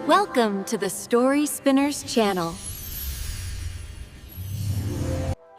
Welcome to the Story Spinners channel.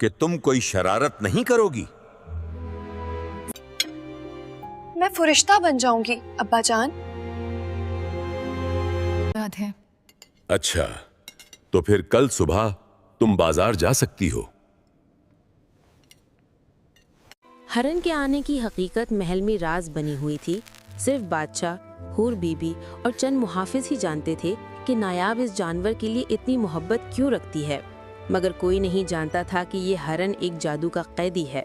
کہ تم کوئی شرارت نہیں کرو گی؟ میں فرشتہ بن جاؤں گی ابا جان. یاد ہے. اچھا، تو پھر کل صبح تم بازار جا سکتی ہو. ہرن کے آنے کی حقیقت محل میں راز بنی ہوئی تھی. صرف بادشاہ، حور بی بی اور چند محافظ ہی جانتے تھے کہ نایاب اس جانور کے لیے اتنی محبت کیوں رکھتی ہے، مگر کوئی نہیں جانتا تھا کہ یہ ہرن ایک جادو کا قیدی ہے.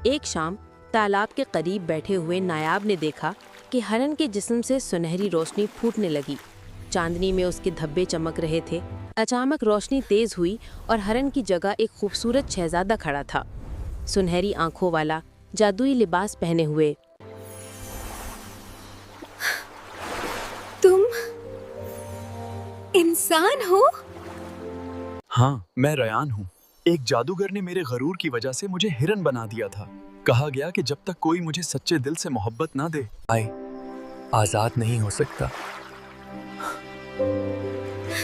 ایک شام تالاب کے قریب بیٹھے ہوئے نایاب نے دیکھا کہ ہرن کے جسم سے سنہری روشنی پھوٹنے لگی. چاندنی میں اس کے دھبے چمک رہے تھے. اچانک روشنی تیز ہوئی اور ہرن کی جگہ ایک خوبصورت شہزادہ کھڑا تھا، سنہری آنکھوں والا، جادوئی لباس پہنے ہوئے. تم انسان ہو؟ ہاں، میں ریان ہوں. ایک جادوگر نے میرے غرور کی وجہ سے مجھے ہرن بنا دیا تھا. کہا گیا کہ جب تک کوئی مجھے سچے دل سے محبت نہ دے، آزاد نہیں ہو سکتا.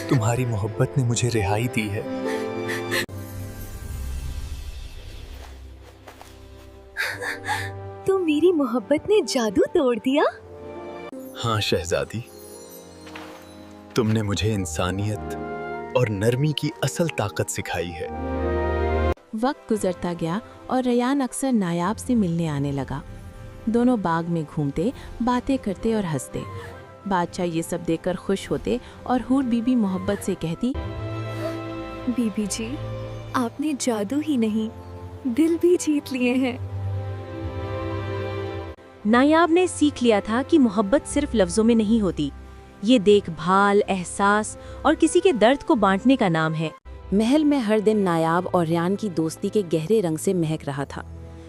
تمہاری محبت نے مجھے رہائی دی ہے. تو میری محبت نے جادو توڑ دیا؟ ہاں شہزادی، تم نے مجھے انسانیت اور نرمی کی اصل طاقت سکھائی ہے. وقت گزرتا گیا اور ریان اکثر نایاب سے ملنے آنے لگا. دونوں باغ میں گھومتے، باتیں کرتے اور ہنستے. بادشاہ یہ سب دیکھ کر خوش ہوتے اور حور بی بی محبت سے کہتی، بی بی جی، آپ نے جادو ہی نہیں، دل بھی جیت لیے ہیں. نایاب نے سیکھ لیا تھا کہ محبت صرف لفظوں میں نہیں ہوتی، یہ دیکھ بھال، احساس اور کسی کے درد کو بانٹنے کا نام ہے. محل میں ہر دن نایاب اور ریان کی دوستی کے گہرے رنگ سے مہک رہا تھا.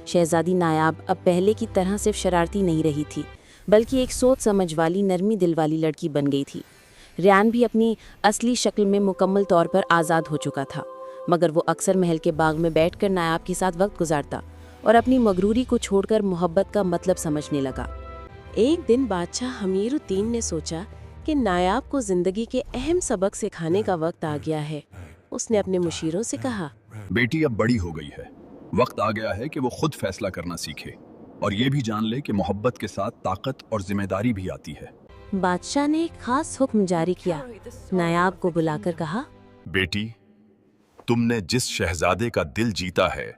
شہزادی نایاب اب پہلے کی طرح صرف شرارتی نہیں رہی تھی، بلکہ ایک سوچ سمجھ والی، نرمی دل والی لڑکی بن گئی تھی. ریان بھی اپنی اصلی شکل میں مکمل طور پر آزاد ہو چکا تھا، مگر وہ اکثر محل کے باغ میں بیٹھ کر نایاب کے ساتھ وقت گزارتا اور اپنی مغروری کو چھوڑ کر محبت کا مطلب سمجھنے لگا. ایک دن بادشاہ حمیر الدین نے سوچا کہ نایاب کو زندگی کے اہم سبق سکھانے کا وقت آ گیا ہے. اس نے اپنے مشیروں سے کہا، بیٹی اب بڑی ہو گئی ہے، وقت آ گیا ہے کہ وہ خود فیصلہ کرنا سیکھے اور یہ بھی جان لے کہ محبت کے ساتھ طاقت اور ذمہ داری بھی آتی ہے. بادشاہ نے ایک خاص حکم جاری کیا. نایاب کو بلا کر کہا، بیٹی، تم نے جس شہزادے کا دل جیتا ہے،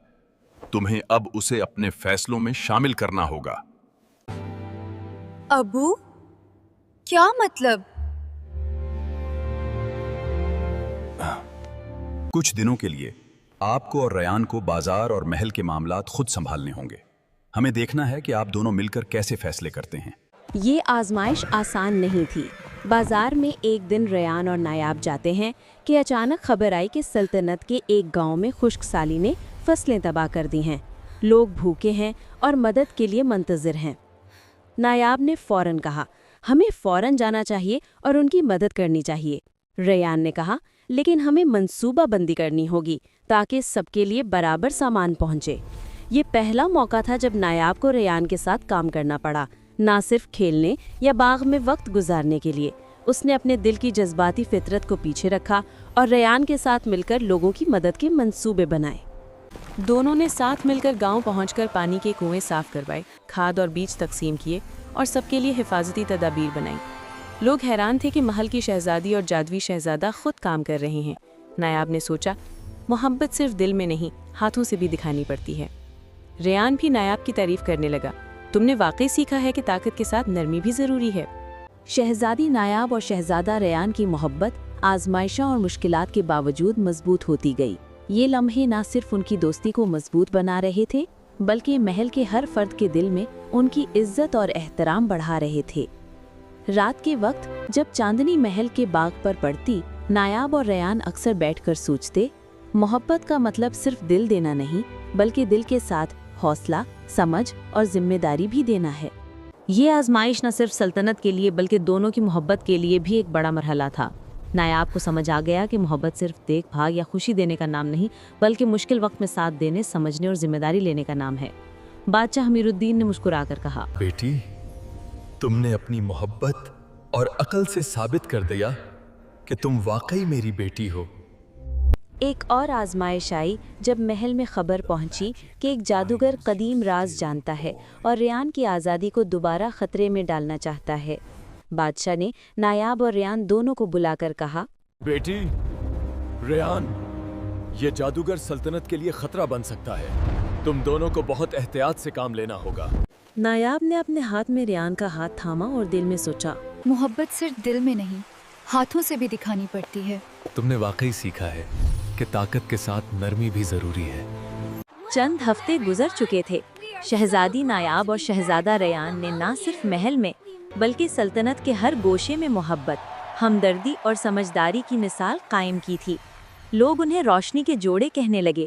تمہیں اب اسے اپنے فیصلوں میں شامل کرنا ہوگا. ابو، کیا مطلب؟ کچھ دنوں کے لیے آپ کو اور ریان کو بازار اور محل کے معاملات خود سنبھالنے ہوں گے. ہمیں دیکھنا ہے کہ آپ دونوں مل کر کیسے فیصلے کرتے ہیں. یہ آزمائش آسان نہیں تھی. بازار میں ایک دن ریان اور نایاب جاتے ہیں کہ اچانک خبر آئی کہ سلطنت کے ایک گاؤں میں خشک سالی نے فصلیں تباہ کر دی ہیں. لوگ بھوکے ہیں اور مدد کے لیے منتظر ہیں. نایاب نے فوراً کہا، ہمیں فوراً جانا چاہیے اور ان کی مدد کرنی چاہیے. ریان نے کہا، لیکن ہمیں منصوبہ بندی کرنی ہوگی تاکہ سب کے لیے برابر سامان پہنچے. یہ پہلا موقع تھا جب نایاب کو ریان کے ساتھ کام کرنا پڑا، نہ صرف کھیلنے یا باغ میں وقت گزارنے کے لیے. اس نے اپنے دل کی جذباتی فطرت کو پیچھے رکھا اور ریان کے ساتھ مل کر لوگوں کی مدد کے منصوبے بنائے. دونوں نے ساتھ مل کر گاؤں پہنچ کر پانی کے کنویں صاف کروائے، کھاد اور بیج تقسیم کیے اور سب کے لیے حفاظتی تدابیر بنائی. لوگ حیران تھے کہ محل کی شہزادی اور جادوی شہزادہ خود کام کر رہے ہیں. نایاب نے سوچا، محبت صرف دل میں نہیں، ہاتھوں سے بھی دکھانی پڑتی ہے. ریان بھی نایاب کی تعریف کرنے لگا، تم نے واقعی سیکھا ہے کہ طاقت کے ساتھ نرمی بھی ضروری ہے. شہزادی نایاب اور شہزادہ ریان کی محبت آزمائشوں اور مشکلات کے باوجود مضبوط ہوتی گئی. یہ لمحے نہ صرف ان کی دوستی کو مضبوط بنا رہے تھے، بلکہ محل کے ہر فرد کے دل میں ان کی عزت اور احترام بڑھا رہے تھے. رات کے وقت جب چاندنی محل کے باغ پر پڑتی، نایاب اور ریان اکثر بیٹھ کر سوچتے، محبت کا مطلب صرف دل دینا نہیں، بلکہ دل کے ساتھ حوصلہ، سمجھ اور ذمہ داری بھی دینا ہے. یہ آزمائش نہ صرف سلطنت کے لیے بلکہ دونوں کی محبت کے لیے بھی ایک بڑا مرحلہ تھا. نایاب کو سمجھ آ گیا کہ محبت صرف دیکھ بھاگ یا خوشی دینے کا نام نہیں، بلکہ مشکل وقت میں ساتھ دینے، سمجھنے اور ذمہ داری لینے کا نام ہے. بادشاہ حمیر الدین نے مسکرا کر کہا، بیٹی، تم نے اپنی محبت اور عقل سے ثابت کر دیا کہ تم واقعی میری بیٹی ہو. ایک اور آزمائش آئی جب محل میں خبر پہنچی کہ ایک جادوگر قدیم راز جانتا ہے اور ریان کی آزادی کو دوبارہ خطرے میں ڈالنا چاہتا ہے۔ بادشاہ نے نایاب اور ریان دونوں کو بلا کر کہا، بیٹی ریان، یہ جادوگر سلطنت کے لیے خطرہ بن سکتا ہے، تم دونوں کو بہت احتیاط سے کام لینا ہوگا۔ نایاب نے اپنے ہاتھ میں ریان کا ہاتھ تھاما اور دل میں سوچا، محبت صرف دل میں نہیں، ہاتھوں سے بھی دکھانی پڑتی ہے۔ تم نے واقعی سیکھا ہے کہ طاقت کے ساتھ نرمی بھی ضروری ہے۔ چند ہفتے گزر چکے تھے۔ شہزادی نایاب اور شہزادہ ریان نے نہ صرف محل میں بلکہ سلطنت کے ہر گوشے میں محبت، ہمدردی اور سمجھداری کی مثال قائم کی تھی۔ لوگ انہیں روشنی کے جوڑے کہنے لگے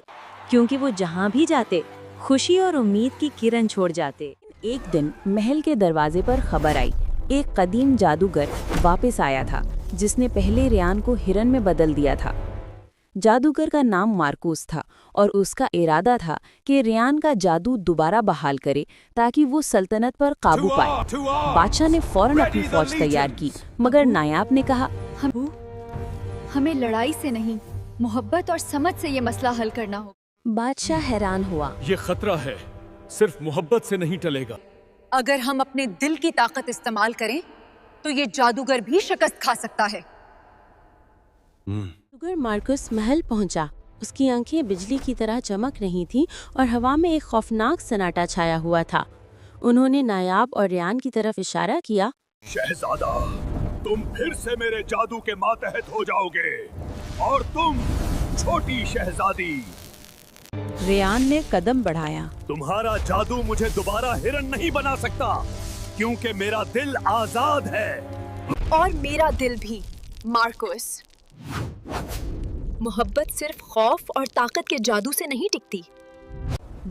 کیونکہ وہ جہاں بھی جاتے خوشی اور امید کی کرن چھوڑ جاتے۔ ایک دن محل کے دروازے پر خبر آئی، ایک قدیم جادوگر واپس آیا تھا جس نے پہلے ریان کو ہرن میں بدل دیا تھا۔ جادوگر کا نام مارکوس تھا اور اس کا ارادہ تھا کہ ریان کا جادو دوبارہ بحال کرے تاکہ وہ سلطنت پر قابو پائے۔ بادشاہ نے فوراً اپنی فوج تیار کی، مگر نایاب نے کہا، ہمیں لڑائی سے نہیں، محبت اور سمجھ سے یہ مسئلہ حل کرنا ہوگا۔ بادشاہ حیران ہوا۔ یہ خطرہ ہے، صرف محبت سے نہیں ٹلے گا۔ اگر ہم اپنے دل کی طاقت استعمال کریں تو یہ جادوگر بھی شکست کھا سکتا ہے۔ جادوگر مارکوس محل پہنچا۔ اس کی آنکھیں بجلی کی طرح چمک رہی تھیں اور ہوا میں ایک خوفناک سناٹا چھایا ہوا تھا۔ انہوں نے نایاب اور ریان کی طرف اشارہ کیا۔ شہزادہ، تم پھر سے میرے جادو کے ماتحت ہو جاؤ گے، اور تم چھوٹی شہزادی۔ ریان نے قدم بڑھایا۔ تمہارا جادو مجھے دوبارہ ہرن نہیں بنا سکتا، کیونکہ میرا دل آزاد ہے۔ اور میرا دل بھی، مارکوس۔ محبت صرف خوف اور طاقت کے جادو سے نہیں ٹکتی۔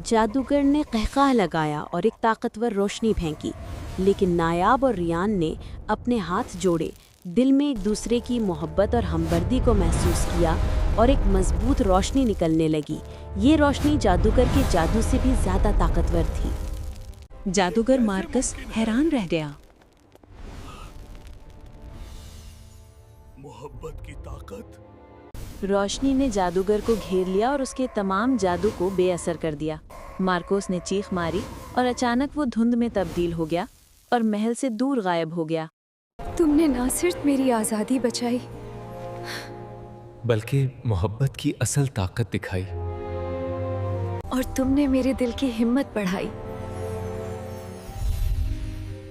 جادوگر نے قہقہ لگایا اور ایک طاقتور روشنی پھینکی، لیکن نایاب اور ریان نے اپنے ہاتھ جوڑے، دل میں ایک دوسرے کی محبت اور ہمدردی کو محسوس کیا اور ایک مضبوط روشنی نکلنے لگی۔ یہ روشنی جادوگر کے جادو سے بھی زیادہ طاقتور تھی۔ جادوگر مارکس حیران رہ گیا۔ محبت کی طاقت۔ روشنی نے جادوگر کو گھیر لیا اور اس کے تمام جادو کو بے اثر کر دیا۔ مارکوس نے چیخ ماری اور اچانک وہ دھند میں تبدیل ہو گیا اور محل سے دور غائب ہو گیا۔ تم نے نہ صرف میری آزادی بچائی بلکہ محبت کی اصل طاقت دکھائی۔ اور تم نے میرے دل کی ہمت بڑھائی۔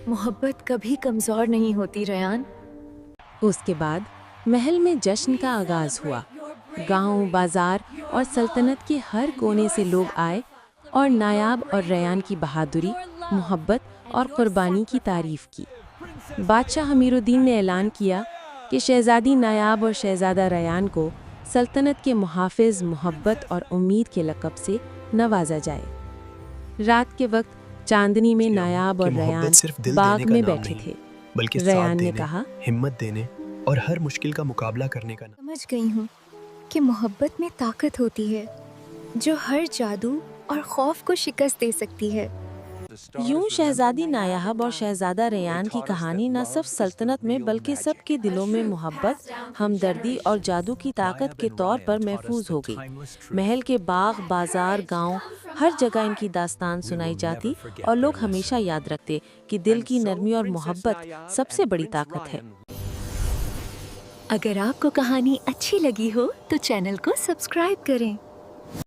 محبت کبھی کمزور نہیں ہوتی ریان۔ اس کے بعد محل میں جشن کا آغاز ہوا۔ گاؤں، بازار اور سلطنت کے ہر کونے سے لوگ آئے اور نایاب اور ریان کی بہادری، محبت اور قربانی کی تعریف کی۔ بادشاہ امیر الدین نے اعلان کیا کہ شہزادی نایاب اور شہزادہ ریان کو سلطنت کے محافظ، محبت اور امید کے لقب سے نوازا جائے۔ رات کے وقت چاندنی میں نایاب اور ریان باغ میں بیٹھے تھے۔ ریان نے کہا، ہمت دینے اور ہر مشکل کا مقابلہ کرنے کا سمجھ گئی ہوں کہ محبت میں طاقت ہوتی ہے جو ہر جادو اور خوف کو شکست دے سکتی ہے۔ یوں شہزادی نایاب اور شہزادہ ریان کی کہانی نہ صرف سلطنت میں بلکہ سب کے دلوں میں محبت، ہمدردی اور جادو کی طاقت کے طور پر محفوظ ہو گئی۔ محل کے باغ، بازار، گاؤں، ہر جگہ ان کی داستان سنائی جاتی اور لوگ ہمیشہ یاد رکھتے کہ دل کی نرمی اور محبت سب سے بڑی طاقت ہے۔ اگر آپ کو کہانی اچھی لگی ہو تو چینل کو سبسکرائب کریں۔